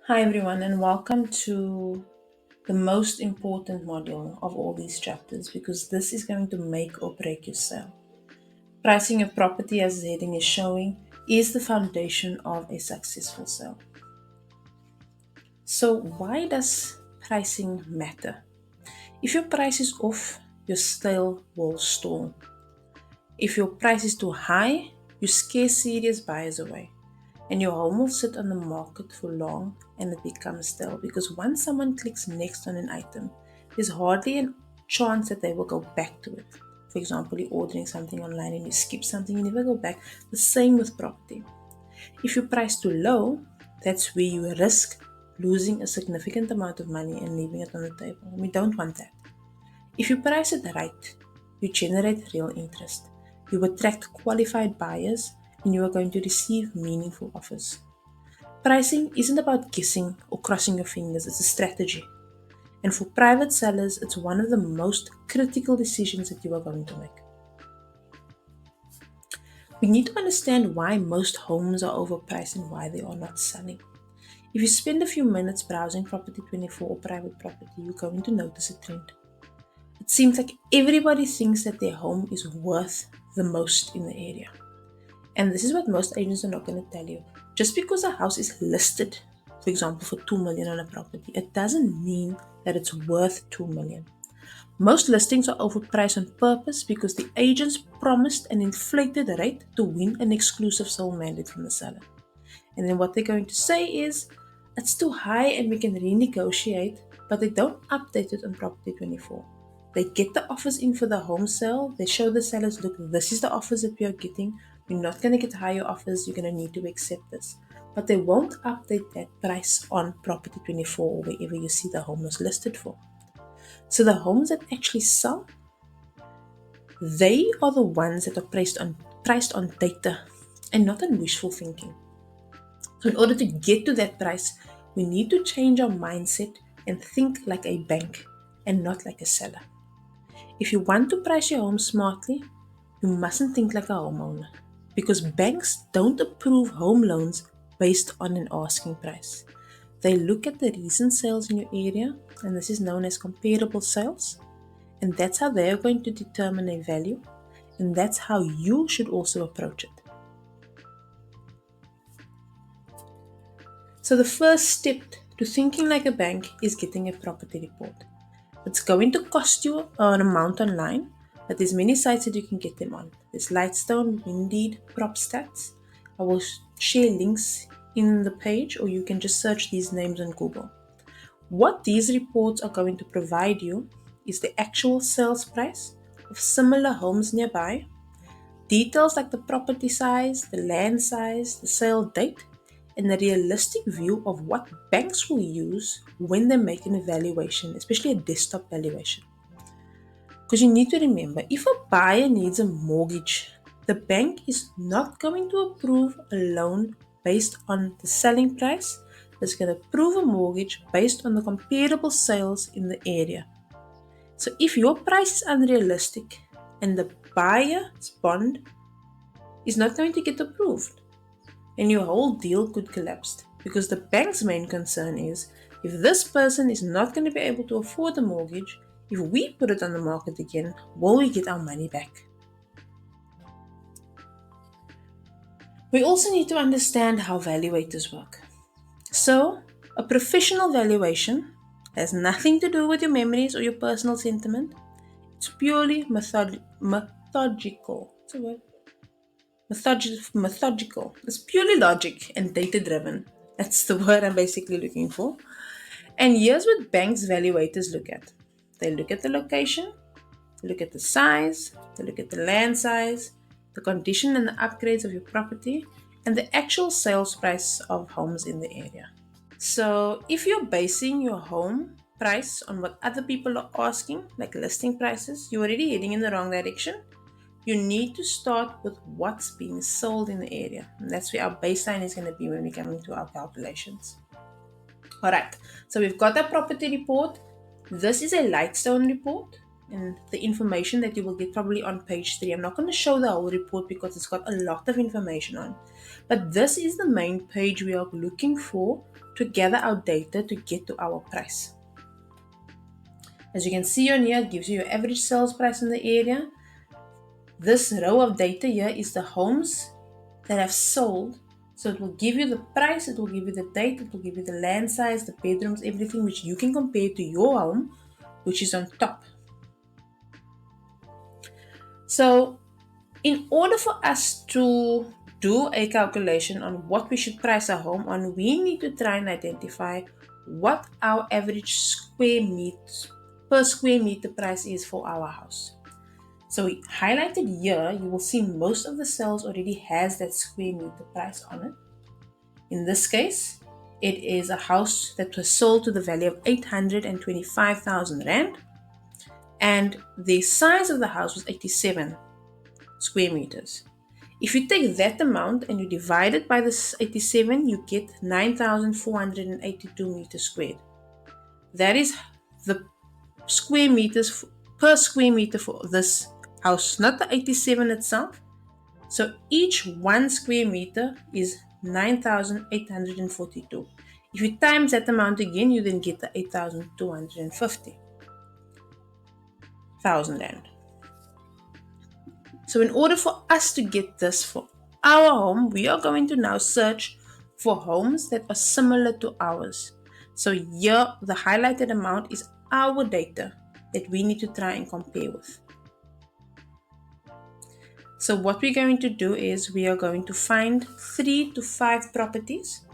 Hi, everyone, and welcome to the most important module of all these chapters because this is going to make or break your sale. Pricing your property, as the heading is showing, is the foundation of a successful sale. So, why does pricing matter? If your price is off, your sale will stall. If your price is too high, you scare serious buyers away. And your home will sit on the market for long and it becomes stale because once someone clicks next on an item, there's hardly a chance that they will go back to it. For example, you're ordering something online and you skip something, you never go back. The same with property. If you price too low, that's where you risk losing a significant amount of money and leaving it on the table. We don't want that. If you price it right, you generate real interest. You attract qualified buyers and you are going to receive meaningful offers. Pricing isn't about guessing or crossing your fingers, it's a strategy. And for private sellers, it's one of the most critical decisions that you are going to make. We need to understand why most homes are overpriced and why they are not selling. If you spend a few minutes browsing Property 24 or private property, you're going to notice a trend. It seems like everybody thinks that their home is worth the most in the area. And this is what most agents are not going to tell you. Just because a house is listed, for example, for 2 million on a property, it doesn't mean that it's worth 2 million. Most listings are overpriced on purpose because the agents promised an inflated rate to win an exclusive sole mandate from the seller. And then what they're going to say is, it's too high and we can renegotiate, but they don't update it on Property 24. They get the offers in for the home sale. They show the sellers, look, this is the offers that we are getting. You're not going to get higher offers. You're going to need to accept this. But they won't update that price on Property 24 or wherever you see the home was listed for. So the homes that actually sell, they are the ones that are priced on data and not on wishful thinking. So in order to get to that price, we need to change our mindset and think like a bank and not like a seller. If you want to price your home smartly, you mustn't think like a homeowner because banks don't approve home loans based on an asking price. They look at the recent sales in your area, and this is known as comparable sales, and that's how they're going to determine a value, and that's how you should also approach it. So, the first step to thinking like a bank is getting a property report. It's going to cost you an amount online, but there's many sites that you can get them on. There's Lightstone, Indeed, PropStats. I will share links in the page, or you can just search these names on Google. What these reports are going to provide you is the actual sales price of similar homes nearby, details like the property size, the land size, the sale date, and a realistic view of what banks will use when they make an evaluation, especially a desktop valuation. Because you need to remember, if a buyer needs a mortgage, the bank is not going to approve a loan based on the selling price. It's going to approve a mortgage based on the comparable sales in the area. So if your price is unrealistic and the buyer's bond is not going to get approved, and your whole deal could collapse because the bank's main concern is if this person is not going to be able to afford the mortgage, if we put it on the market again, will we get our money back? We also need to understand how valuators work. So, a professional valuation has nothing to do with your memories or your personal sentiment. It's purely methodical. What's the word? Methodical. It's purely logic and data driven. That's the word I'm basically looking for. And here's what banks valuators look at. They look at the location, they look at the size, they look at the land size, the condition and the upgrades of your property, and the actual sales price of homes in the area. So if you're basing your home price on what other people are asking, like listing prices, you're already heading in the wrong direction. You need to start with what's being sold in the area. And that's where our baseline is going to be when we come into our calculations. Alright, so we've got our property report. This is a Lightstone report. and the information that you will get probably on page 3. I'm not going to show the whole report because it's got a lot of information on. But this is the main page we are looking for to gather our data to get to our price. As you can see on here, it gives you your average sales price in the area. This row of data here is the homes that have sold. So it will give you the price, it will give you the date, it will give you the land size, the bedrooms, everything which you can compare to your home, which is on top. So in order for us to do a calculation on what we should price our home on, we need to try and identify what our average per square meter price is for our house. So highlighted here, you will see most of the sales already has that square meter price on it. In this case, it is a house that was sold to the value of 825,000 Rand, and the size of the house was 87 square meters. If you take that amount and you divide it by this 87, you get 9,482 meters squared. That is the square meters per square meter for this house, not the 87 itself. So each 1 square meter is 9,842. If you times that amount again, you then get the 8,250,000 Rand. So in order for us to get this for our home, we are going to now search for homes that are similar to ours. So here, the highlighted amount is our data that we need to try and compare with. So what we're going to do is we are going to find 3 to 5 properties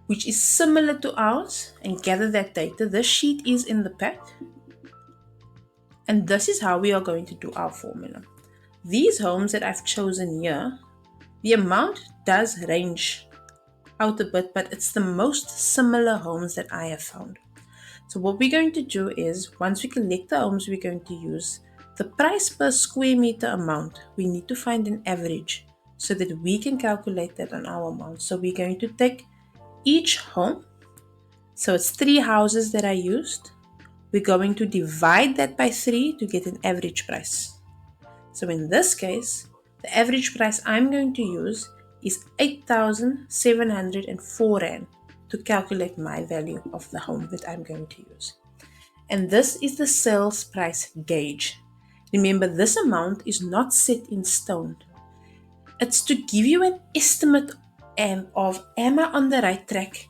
which is similar to ours and gather that data. This sheet is in the pack. And this is how we are going to do our formula. These homes that I've chosen here, the amount does range out a bit, but it's the most similar homes that I have found. So what we're going to do is, once we collect the homes, we're going to use the price per square meter amount. We need to find an average so that we can calculate that on our amount. So we're going to take each home. So it's 3 houses that I used. We're going to divide that by 3 to get an average price. So in this case, the average price I'm going to use is 8,704 Rand to calculate my value of the home that I'm going to use. And this is the sales price gauge. Remember, this amount is not set in stone. It's to give you an estimate of, am I on the right track?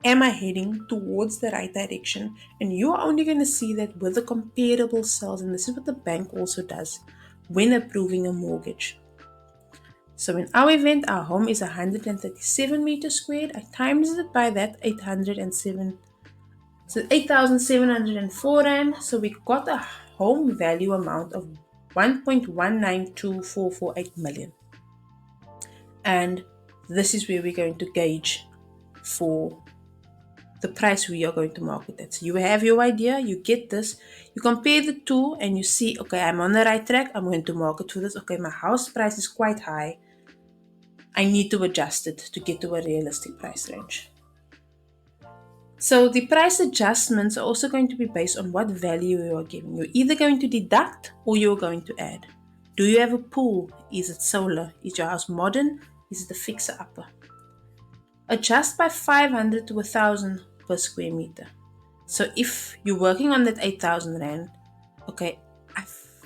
Am I heading towards the right direction? And you are only going to see that with the comparable sales. And this is what the bank also does when approving a mortgage. So in our event, our home is 137 meters squared. I times it by that 8,704 Rand. So we got a home value amount of 1.192448 million. And this is where we're going to gauge for the price we are going to market at. So you have your idea, you get this, you compare the two and you see, okay, I'm on the right track, I'm going to market for this. Okay, my house price is quite high. I need to adjust it to get to a realistic price range. So the price adjustments are also going to be based on what value you are giving. You're either going to deduct or you're going to add. Do you have a pool? Is it solar? Is your house modern? Is it a fixer-upper? Adjust by 500 to 1,000 per square meter. So if you're working on that 8,000 Rand, okay,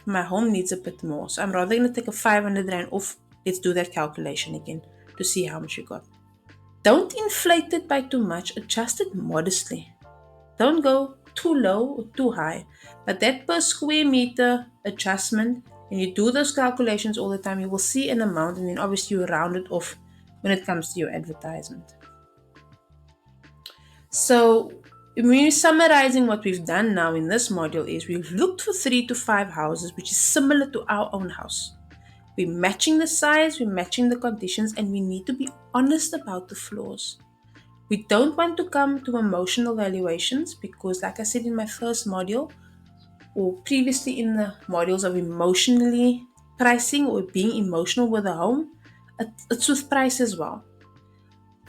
my home needs a bit more. So I'm rather going to take a 500 Rand off. Let's do that calculation again to see how much you got. Don't inflate it by too much. Adjust it modestly. Don't go too low or too high. But that per square meter adjustment, and you do those calculations all the time, you will see an amount, and then obviously you round it off when it comes to your advertisement. So when we're summarizing what we've done now in this module is we've looked for 3 to 5 houses which is similar to our own house. We're matching the size, we're matching the conditions, and we need to be honest about the flaws. We don't want to come to emotional valuations because, like I said in my first module, or previously in the modules of emotionally pricing or being emotional with a home, it's with price as well.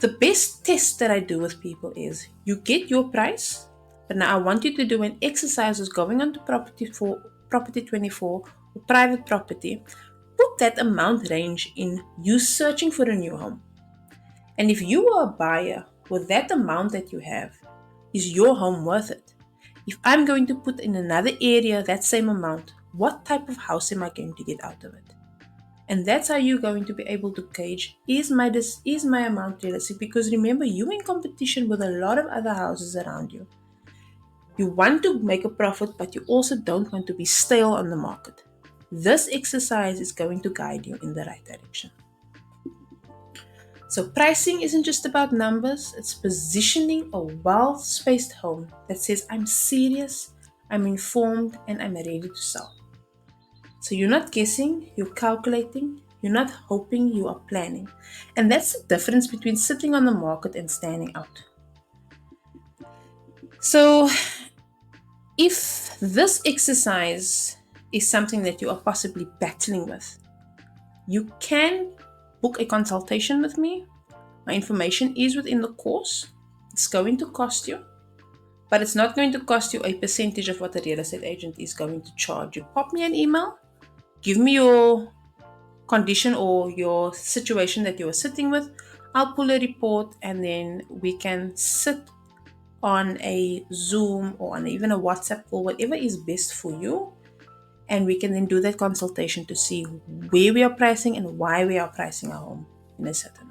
The best test that I do with people is you get your price, But now I want you to do an exercise of going onto Property 24 or private property. Put that amount range in you searching for a new home. And if you are a buyer with that amount that you have, is your home worth it? If I'm going to put in another area that same amount, what type of house am I going to get out of it? And that's how you're going to be able to gauge, is my amount realistic? Because remember, you're in competition with a lot of other houses around you. You want to make a profit, but you also don't want to be stale on the market. This exercise is going to guide you in the right direction. So, pricing isn't just about numbers, it's positioning a well spaced home that says, I'm serious, I'm informed, and I'm ready to sell. So, you're not guessing, you're calculating, you're not hoping, you are planning. And that's the difference between sitting on the market and standing out. So, if this exercise is something that you are possibly battling with, you can book a consultation with me. My information is within the course. It's going to cost you, but it's not going to cost you a percentage of what a real estate agent is going to charge you. Pop me an email, give me your condition or your situation that you are sitting with. I'll pull a report and then we can sit on a Zoom or on even a WhatsApp call, whatever is best for you. And we can then do that consultation to see where we are pricing and why we are pricing our home in a certain